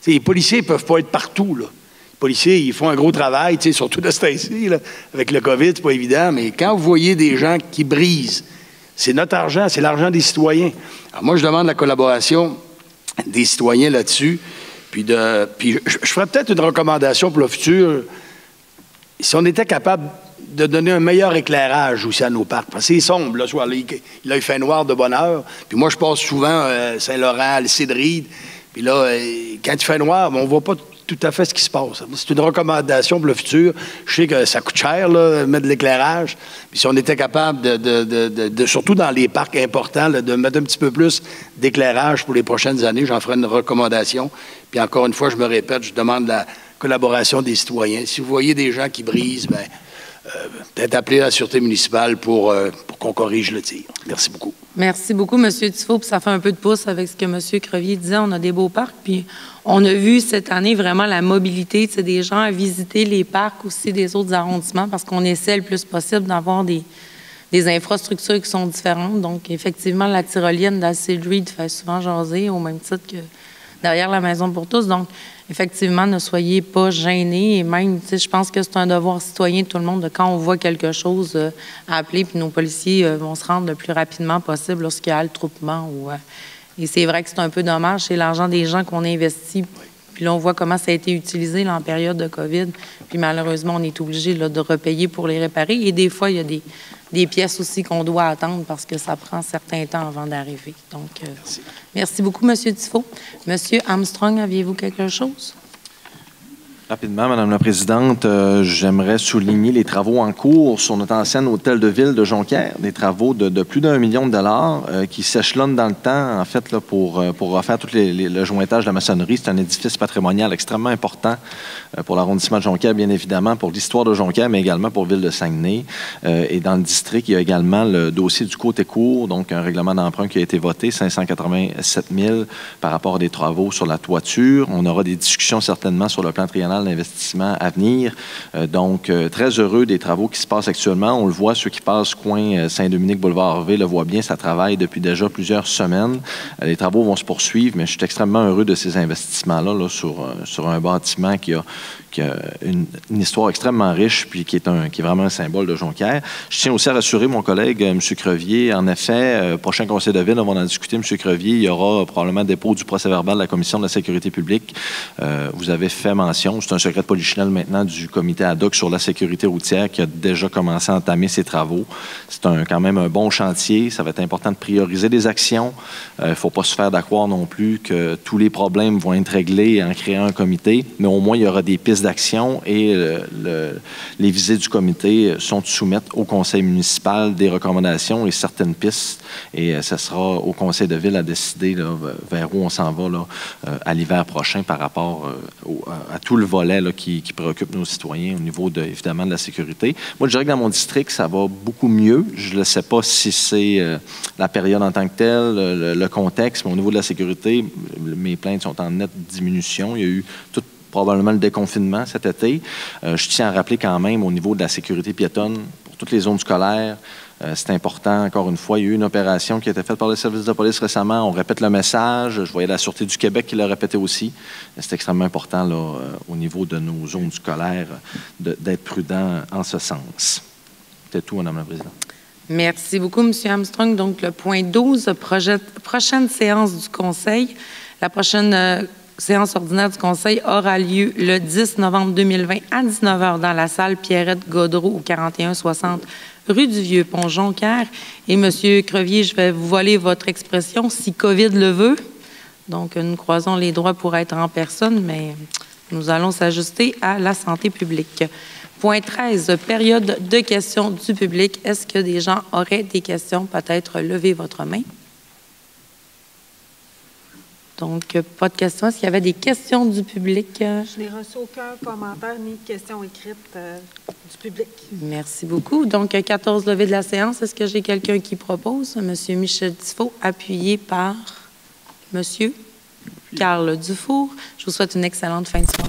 T'sais, les policiers ne peuvent pas être partout, là. Les policiers, ils font un gros travail, surtout de ce temps-ci, avec le COVID, c'est pas évident, mais quand vous voyez des gens qui brisent, c'est notre argent, c'est l'argent des citoyens. Alors moi, je demande la collaboration des citoyens là-dessus, puis je ferais peut-être une recommandation pour le futur. Si on était capable de donner un meilleur éclairage aussi à nos parcs, parce que c'est sombre, là, soit là, il fait noir de bonne heure, puis moi, je passe souvent Saint-Laurent, le Cédride, puis là, quand il fait noir, on ne voit pas tout à fait ce qui se passe. C'est une recommandation pour le futur. Je sais que ça coûte cher, là, mettre de l'éclairage. Puis si on était capable surtout dans les parcs importants, là, de mettre un petit peu plus d'éclairage pour les prochaines années, j'en ferai une recommandation. Puis encore une fois, je me répète, je demande la collaboration des citoyens. Si vous voyez des gens qui brisent, peut-être appeler la sûreté municipale pour qu'on corrige le tir. Merci beaucoup. Merci beaucoup, M. Tifo. Puis ça fait un peu de pouce avec ce que M. Crevier disait. On a des beaux parcs. Puis on a vu cette année vraiment la mobilité des gens à visiter les parcs aussi des autres arrondissements parce qu'on essaie le plus possible d'avoir des infrastructures qui sont différentes. Donc, effectivement, la tyrolienne d'Alcidride fait souvent jaser au même titre que derrière la Maison pour tous. Donc, effectivement, ne soyez pas gênés. Et même, je pense que c'est un devoir citoyen de tout le monde de quand on voit quelque chose à appeler, puis nos policiers vont se rendre le plus rapidement possible lorsqu'il y a le troupement. Et c'est vrai que c'est un peu dommage. C'est l'argent des gens qu'on investit. Puis là, on voit comment ça a été utilisé là, en période de COVID. Puis malheureusement, on est obligé là, de repayer pour les réparer. Et des fois, il y a des pièces aussi qu'on doit attendre parce que ça prend un certain temps avant d'arriver. Donc, merci beaucoup, M. Tifo. M. Armstrong, aviez-vous quelque chose? Rapidement, Madame la Présidente, j'aimerais souligner les travaux en cours sur notre ancien hôtel de ville de Jonquière, des travaux de plus d'1 million de dollars qui s'échelonnent dans le temps, en fait, là, pour refaire tout le jointage de la maçonnerie. C'est un édifice patrimonial extrêmement important pour l'arrondissement de Jonquière, bien évidemment, pour l'histoire de Jonquière, mais également pour la ville de Saguenay. Et dans le district, il y a également le dossier du côté court, donc un règlement d'emprunt qui a été voté, 587 000 par rapport à des travaux sur la toiture. On aura des discussions certainement sur le plan triennal d'investissement à venir. Donc, très heureux des travaux qui se passent actuellement. On le voit, ceux qui passent coin Saint-Dominique, boulevard Harvey, le voient bien, ça travaille depuis déjà plusieurs semaines. Les travaux vont se poursuivre, mais je suis extrêmement heureux de ces investissements-là là, sur un bâtiment qui a une histoire extrêmement riche puis qui est vraiment un symbole de Jonquière. Je tiens aussi à rassurer mon collègue, M. Crevier. En effet, prochain conseil de ville, on va en discuter, M. Crevier. Il y aura probablement dépôt du procès-verbal de la Commission de la sécurité publique. Vous avez fait mention, c'est un secret de polichinelle maintenant, du comité ad hoc sur la sécurité routière qui a déjà commencé à entamer ses travaux. C'est quand même un bon chantier. Ça va être important de prioriser les actions. Il ne faut pas se faire d'accroire non plus que tous les problèmes vont être réglés en créant un comité, mais au moins, il y aura des pistes d'action et les visées du comité sont de soumettre au conseil municipal des recommandations et certaines pistes. Et ce sera au conseil de ville à décider là, vers où on s'en va là, à l'hiver prochain par rapport à tout le volet là, qui préoccupe nos citoyens au niveau, évidemment, de la sécurité. Moi, je dirais que dans mon district, ça va beaucoup mieux. Je ne sais pas si c'est la période en tant que telle, le contexte, mais au niveau de la sécurité, mes plaintes sont en nette diminution. Il y a eu probablement le déconfinement cet été. Je tiens à rappeler quand même au niveau de la sécurité piétonne pour toutes les zones scolaires, c'est important, encore une fois. Il y a eu une opération qui a été faite par le service de police récemment. On répète le message. Je voyais la Sûreté du Québec qui l'a répété aussi. C'est extrêmement important là, au niveau de nos zones scolaires d'être prudent en ce sens. C'est tout, Madame la Présidente. Merci beaucoup, M. Armstrong. Donc, le point 12, prochaine séance du Conseil. La prochaine séance ordinaire du Conseil aura lieu le 10 novembre 2020 à 19 h dans la salle Pierrette-Godreau au 4160 rue du Vieux-Pont, Jonquière. Et M. Crevier, je vais vous voler votre expression, si COVID le veut. Donc, nous croisons les droits pour être en personne, mais nous allons s'ajuster à la santé publique. Point 13, période de questions du public. Est-ce que des gens auraient des questions? Peut-être levez votre main. Donc, pas de questions. Est-ce qu'il y avait des questions du public? Je n'ai reçu aucun commentaire ni question écrite du public. Merci beaucoup. Donc, 14 levées de la séance. Est-ce que j'ai quelqu'un qui propose? Monsieur Michel Dufault, appuyé par Monsieur Carl Dufour. Je vous souhaite une excellente fin de soirée.